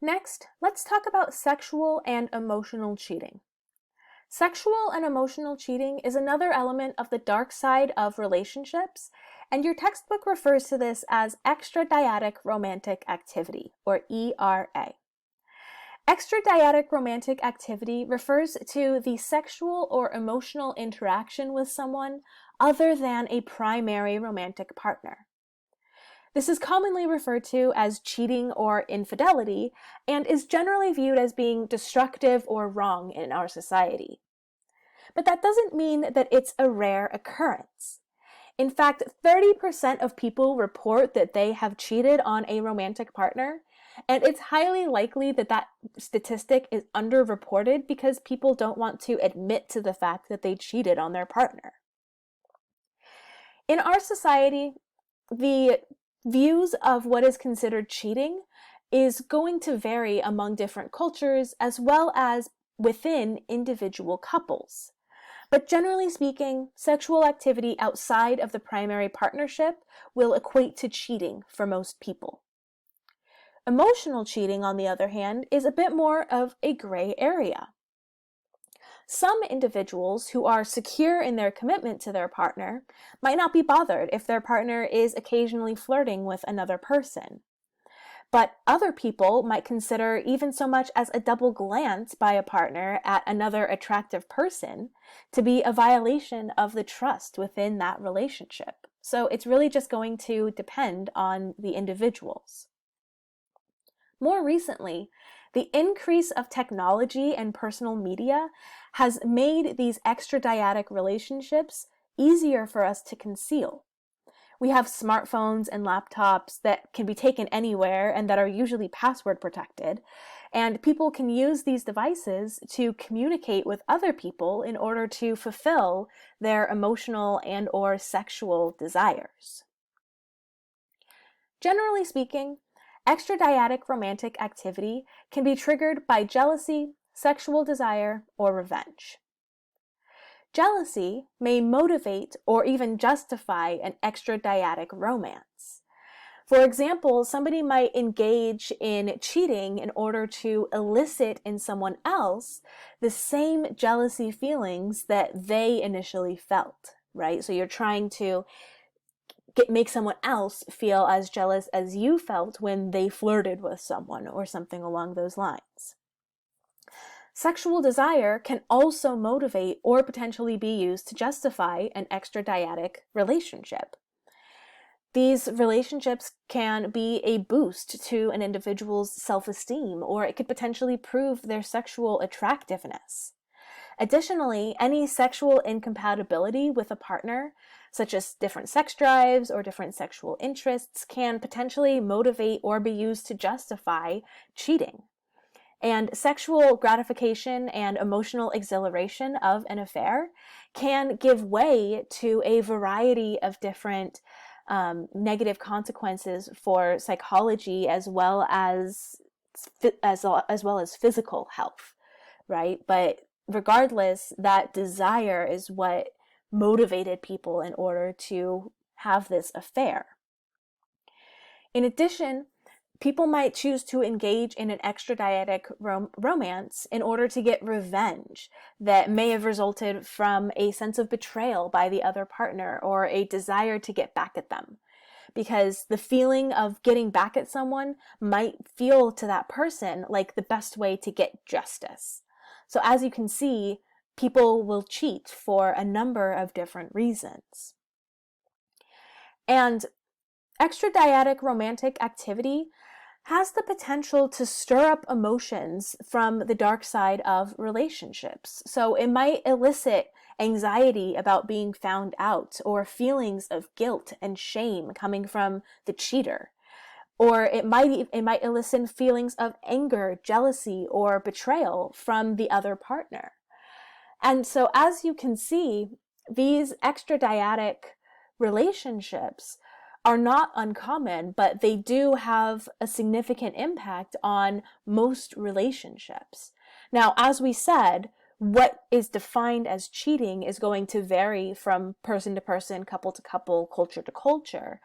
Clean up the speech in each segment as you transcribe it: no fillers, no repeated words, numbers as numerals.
Next, let's talk about sexual and emotional cheating. Sexual and emotional cheating is another element of the dark side of relationships, and your textbook refers to this as extradyadic romantic activity, or ERA. Extradyadic romantic activity refers to the sexual or emotional interaction with someone other than a primary romantic partner. This is commonly referred to as cheating or infidelity and is generally viewed as being destructive or wrong in our society. But that doesn't mean that it's a rare occurrence. In fact, 30% of people report that they have cheated on a romantic partner, and it's highly likely that that statistic is underreported because people don't want to admit to the fact that they cheated on their partner. In our society, the views of what is considered cheating is going to vary among different cultures as well as within individual couples. But generally speaking, sexual activity outside of the primary partnership will equate to cheating for most people. Emotional cheating, on the other hand, is a bit more of a gray area. Some individuals who are secure in their commitment to their partner might not be bothered if their partner is occasionally flirting with another person. But other people might consider even so much as a double glance by a partner at another attractive person to be a violation of the trust within that relationship. So it's really just going to depend on the individuals. More recently, the increase of technology and personal media has made these extradyadic relationships easier for us to conceal. We have smartphones and laptops that can be taken anywhere and that are usually password protected, and people can use these devices to communicate with other people in order to fulfill their emotional and/or sexual desires. Generally speaking, extradyadic romantic activity can be triggered by jealousy, sexual desire, or revenge. Jealousy may motivate or even justify an extradyadic romance. For example, somebody might engage in cheating in order to elicit in someone else the same jealousy feelings that they initially felt, right? So you're trying to make someone else feel as jealous as you felt when they flirted with someone or something along those lines. Sexual desire can also motivate or potentially be used to justify an extradyadic relationship. These relationships can be a boost to an individual's self-esteem, or it could potentially prove their sexual attractiveness. Additionally, any sexual incompatibility with a partner, such as different sex drives or different sexual interests, can potentially motivate or be used to justify cheating. And sexual gratification and emotional exhilaration of an affair can give way to a variety of different negative consequences for psychology as well as physical health, right? But regardless, that desire is what motivated people in order to have this affair. In addition, people might choose to engage in an extradyadic romance in order to get revenge that may have resulted from a sense of betrayal by the other partner or a desire to get back at them. Because the feeling of getting back at someone might feel to that person like the best way to get justice. So as you can see, people will cheat for a number of different reasons. And extradyadic romantic activity has the potential to stir up emotions from the dark side of relationships. So it might elicit anxiety about being found out or feelings of guilt and shame coming from the cheater. Or it might elicit feelings of anger, jealousy, or betrayal from the other partner. And so as you can see, these extradyadic relationships are not uncommon, but they do have a significant impact on most relationships. Now, as we said, what is defined as cheating is going to vary from person to person, couple to couple, culture to culture.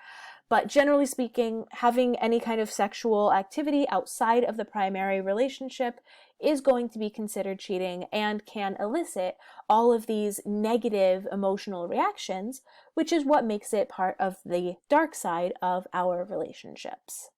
But generally speaking, having any kind of sexual activity outside of the primary relationship is going to be considered cheating and can elicit all of these negative emotional reactions, which is what makes it part of the dark side of our relationships.